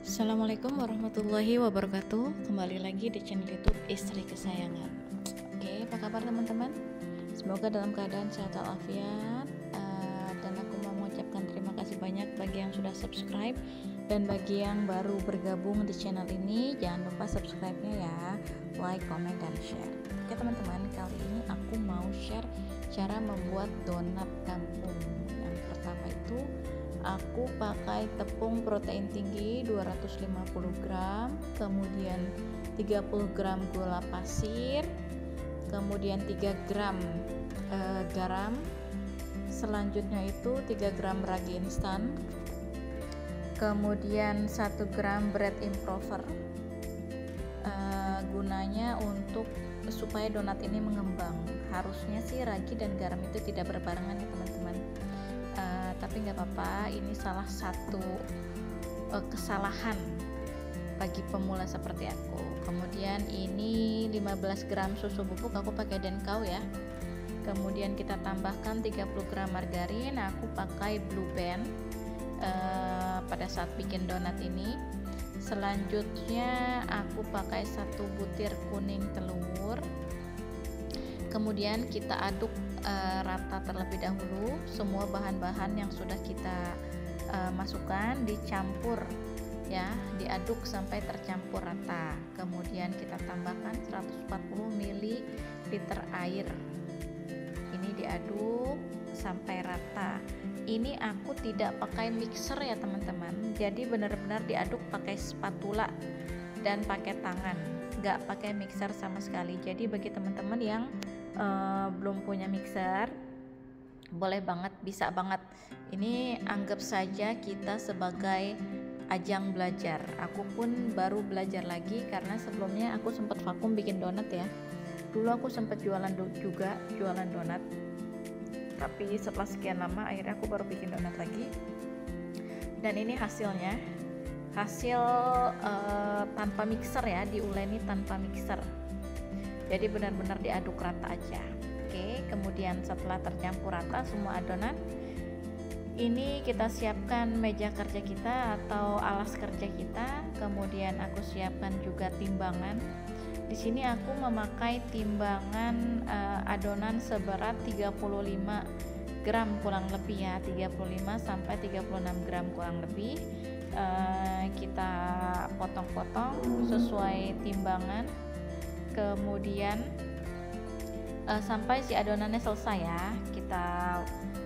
Assalamualaikum warahmatullahi wabarakatuh. Kembali lagi di channel YouTube Istri Kesayangan. Oke, apa kabar teman-teman? Semoga dalam keadaan sehat walafiat. Dan aku mau mengucapkan terima kasih banyak bagi yang sudah subscribe dan bagi yang baru bergabung di channel ini. Jangan lupa subscribe-nya ya, like, comment, dan share. Oke teman-teman, kali ini aku mau share cara membuat donat kampung. Yang pertama itu aku pakai tepung protein tinggi 250 gram, kemudian 30 gram gula pasir, kemudian 3 gram garam, selanjutnya itu 3 gram ragi instan, kemudian 1 gram bread improver. Gunanya untuk supaya donat ini mengembang. Harusnya sih ragi dan garam itu tidak berbarengan ya teman-teman. Tapi nggak apa-apa, ini salah satu kesalahan bagi pemula seperti aku. Kemudian ini 15 gram susu bubuk, aku pakai Denkau ya. Kemudian kita tambahkan 30 gram margarin, aku pakai Blue Band pada saat bikin donat ini. Selanjutnya aku pakai 1 butir kuning telur. Kemudian kita aduk rata terlebih dahulu. Semua bahan-bahan yang sudah kita masukkan dicampur ya, diaduk sampai tercampur rata. Kemudian kita tambahkan 140 ml air. Ini diaduk sampai rata. Ini aku tidak pakai mixer ya teman-teman, jadi benar-benar diaduk pakai spatula dan pakai tangan, nggak pakai mixer sama sekali. Jadi bagi teman-teman yang belum punya mixer, boleh banget, bisa banget. Ini anggap saja kita sebagai ajang belajar. Aku pun baru belajar lagi karena sebelumnya aku sempat vakum bikin donat ya. Dulu aku sempat jualan donat, tapi setelah sekian lama akhirnya aku baru bikin donat lagi. Dan ini hasilnya, hasil tanpa mixer ya, diuleni tanpa mixer. Jadi benar-benar diaduk rata aja. Oke, kemudian setelah tercampur rata semua adonan, ini kita siapkan meja kerja kita atau alas kerja kita. Kemudian aku siapkan juga timbangan. Di sini aku memakai timbangan adonan seberat 35 gram kurang lebih ya, 35 sampai 36 gram kurang lebih. Kita potong-potong sesuai timbangan. Kemudian sampai si adonannya selesai ya, kita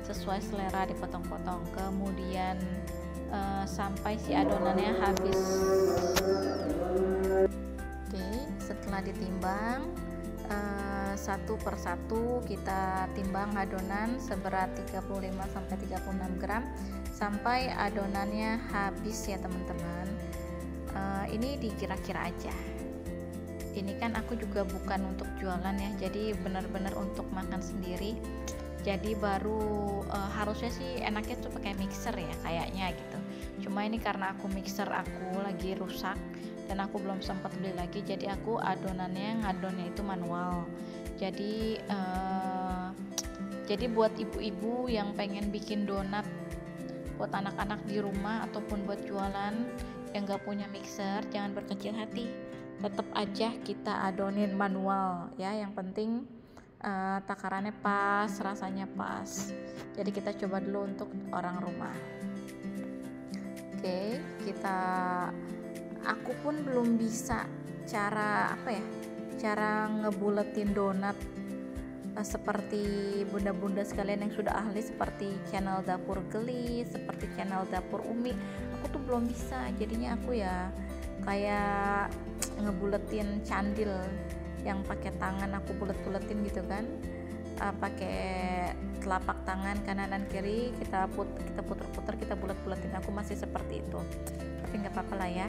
sesuai selera dipotong-potong. Kemudian sampai si adonannya habis. Oke, setelah ditimbang satu per satu kita timbang adonan seberat 35 sampai 36 gram sampai adonannya habis ya teman-teman. Ini dikira-kira aja. Ini kan aku juga bukan untuk jualan ya, jadi benar-benar untuk makan sendiri. Jadi baru harusnya sih enaknya tuh pakai mixer ya kayaknya gitu. Cuma ini karena aku mixer aku lagi rusak dan aku belum sempat beli lagi, jadi aku ngadonnya itu manual. Jadi buat ibu-ibu yang pengen bikin donat buat anak-anak di rumah ataupun buat jualan yang gak punya mixer, jangan berkecil hati. Tetap aja kita adonin manual ya, yang penting takarannya pas, rasanya pas. Jadi kita coba dulu untuk orang rumah. Oke, aku pun belum bisa cara ngebuletin donat seperti bunda-bunda sekalian yang sudah ahli, seperti channel Dapur Gelis, seperti channel Dapur Umi. Aku tuh belum bisa, jadinya aku ya kayak ngebuletin candil yang pakai tangan, aku bulet-buletin gitu kan, pakai telapak tangan kanan dan kiri, kita puter-puter, kita bulet-buletin. Aku masih seperti itu, tapi nggak apa-apa lah ya,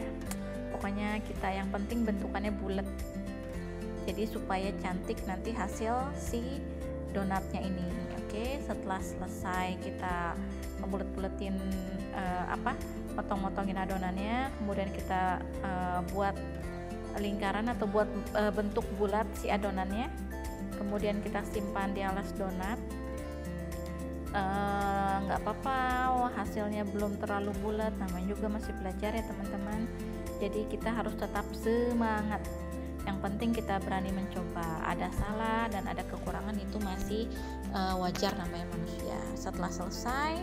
pokoknya kita yang penting bentukannya bulet, jadi supaya cantik nanti hasil si donatnya ini. Oke, setelah selesai kita ngebulet-buletin potong-potongin adonannya, kemudian kita buat lingkaran atau buat bentuk bulat si adonannya. Kemudian kita simpan di alas donat. nggak apa-apa hasilnya belum terlalu bulat, namanya juga masih belajar ya teman-teman. Jadi kita harus tetap semangat, yang penting kita berani mencoba. Ada salah dan ada kekurangan, itu masih wajar, namanya manusia. Setelah selesai,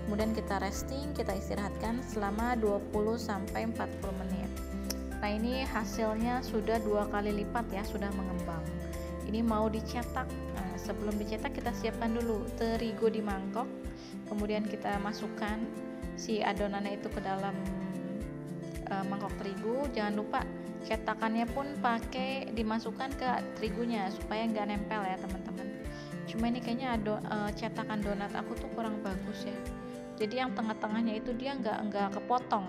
kemudian kita resting, kita istirahatkan selama 20-40 menit. Nah ini hasilnya sudah 2 kali lipat ya, sudah mengembang. Ini mau dicetak. Nah, sebelum dicetak kita siapkan dulu terigu di mangkok, kemudian kita masukkan si adonannya itu ke dalam mangkok terigu. Jangan lupa cetakannya pun pakai dimasukkan ke terigunya supaya nggak nempel ya teman-teman. Cuma ini kayaknya cetakan donat aku tuh kurang bagus ya, jadi yang tengah-tengahnya itu dia nggak kepotong,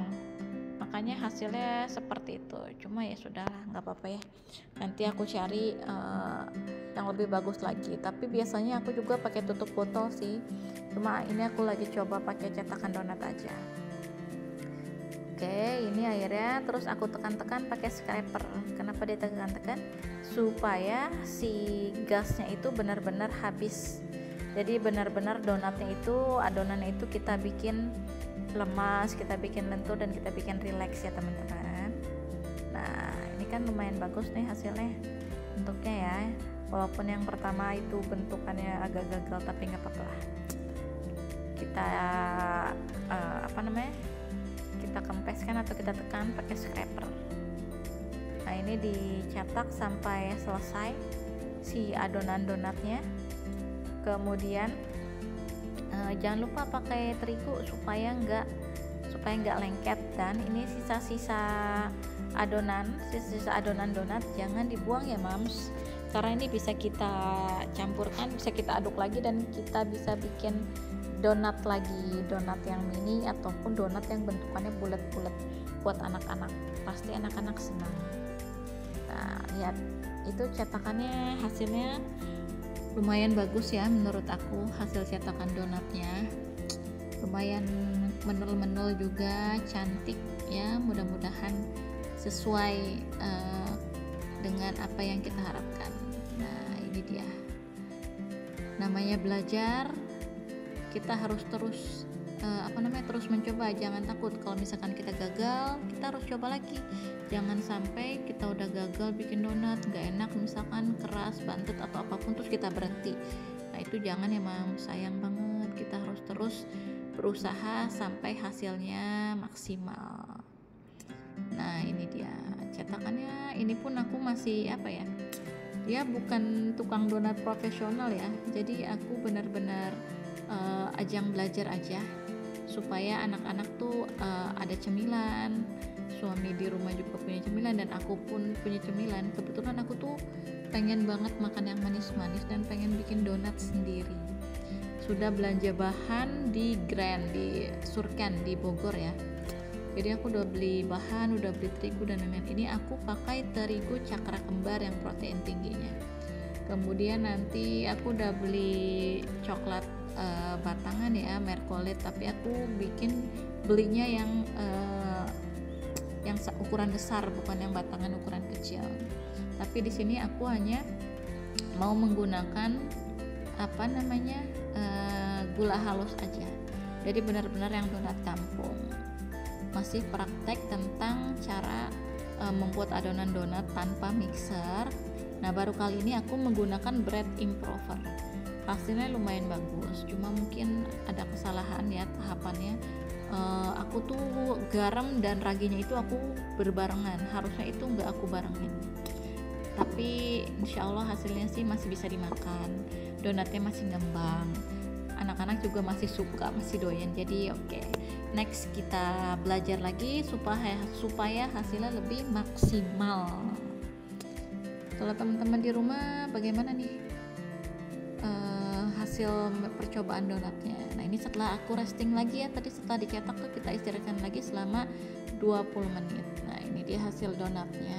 makanya hasilnya seperti itu. Cuma ya sudahlah, nggak apa-apa ya, nanti aku cari yang lebih bagus lagi. Tapi biasanya aku juga pakai tutup botol sih, cuma ini aku lagi coba pakai cetakan donat aja. Oke, ini airnya terus aku tekan-tekan pakai scraper. Kenapa ditekan-tekan? Supaya si gasnya itu benar-benar habis. Jadi benar-benar donatnya itu, adonannya itu kita bikin lemas, kita bikin lentur, dan kita bikin rileks ya teman-teman. Nah ini kan lumayan bagus nih hasilnya bentuknya ya, walaupun yang pertama itu bentukannya agak gagal, tapi nggak apa-apa lah. Kita kita kempeskan atau kita tekan pakai scraper. Nah ini dicetak sampai selesai si adonan donatnya. Kemudian jangan lupa pakai terigu supaya nggak lengket. Dan ini sisa-sisa adonan donat jangan dibuang ya mams, karena ini bisa kita campurkan, bisa kita aduk lagi, dan kita bisa bikin donat lagi, donat yang mini ataupun donat yang bentukannya bulat-bulat buat anak-anak. Pasti anak-anak senang. Nah lihat, itu cetakannya hasilnya lumayan bagus ya menurut aku. Hasil cetakan donatnya lumayan menul-menul juga, cantik ya. Mudah-mudahan sesuai dengan apa yang kita harapkan. Nah ini dia, namanya belajar, kita harus terus terus mencoba. Jangan takut kalau misalkan kita gagal, kita harus coba lagi. Jangan sampai kita udah gagal bikin donat, nggak enak, misalkan keras, bantet atau apapun, terus kita berhenti. Nah itu jangan ya mam, sayang banget. Kita harus terus berusaha sampai hasilnya maksimal. Nah ini dia cetakannya. Ini pun aku masih ya bukan tukang donat profesional ya, jadi aku benar-benar ajang belajar aja, supaya anak-anak tuh ada cemilan, suami di rumah juga punya cemilan, dan aku pun punya cemilan. Kebetulan aku tuh pengen banget makan yang manis-manis dan pengen bikin donat sendiri. Sudah belanja bahan di Grand, di Surken di Bogor ya, jadi aku udah beli bahan, udah beli terigu dan lain-lain. Ini aku pakai terigu cakra kembar yang protein tingginya. Kemudian nanti aku udah beli coklat batangan ya, Merkolit, tapi aku belinya yang ukuran besar, bukan yang batangan ukuran kecil. Tapi di sini aku hanya mau menggunakan gula halus aja. Jadi benar-benar yang donat kampung. Masih praktek tentang cara membuat adonan donat tanpa mixer. Nah baru kali ini aku menggunakan bread improver. Hasilnya lumayan bagus, cuma mungkin ada kesalahan ya tahapannya. Aku tuh garam dan raginya itu aku berbarengan, harusnya itu nggak aku barengin. Tapi insya Allah hasilnya sih masih bisa dimakan, donatnya masih ngembang, anak-anak juga masih suka, masih doyan. Jadi oke. Next kita belajar lagi supaya hasilnya lebih maksimal. Kalau teman-teman di rumah bagaimana nih hasil percobaan donatnya? Nah ini setelah aku resting lagi ya, tadi setelah dicetak tuh kita istirahatkan lagi selama 20 menit. Nah ini dia hasil donatnya.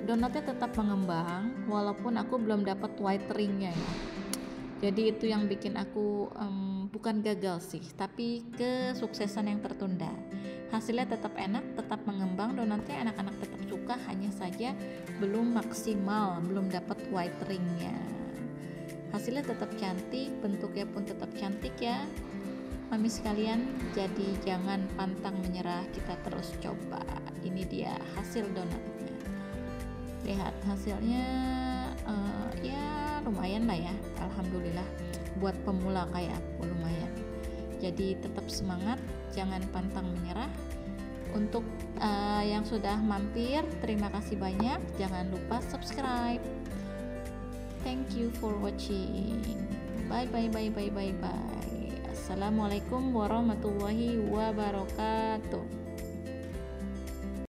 Donatnya tetap mengembang walaupun aku belum dapat white ringnya ya. Jadi itu yang bikin aku bukan gagal sih, tapi kesuksesan yang tertunda. Hasilnya tetap enak, tetap mengembang, donatnya anak-anak tetap suka, hanya saja belum maksimal, belum dapat white ringnya. hasilnya tetap cantik, bentuknya pun tetap cantik ya mami sekalian. Jadi jangan pantang menyerah, kita terus coba. Ini dia hasil donatnya, lihat hasilnya. Ya lumayan lah ya, alhamdulillah buat pemula kayak aku lumayan. Jadi tetap semangat, jangan pantang menyerah. Untuk yang sudah mampir, terima kasih banyak. Jangan lupa subscribe. Thank you for watching. Bye bye bye bye bye bye. Assalamualaikum warahmatullahi wabarakatuh.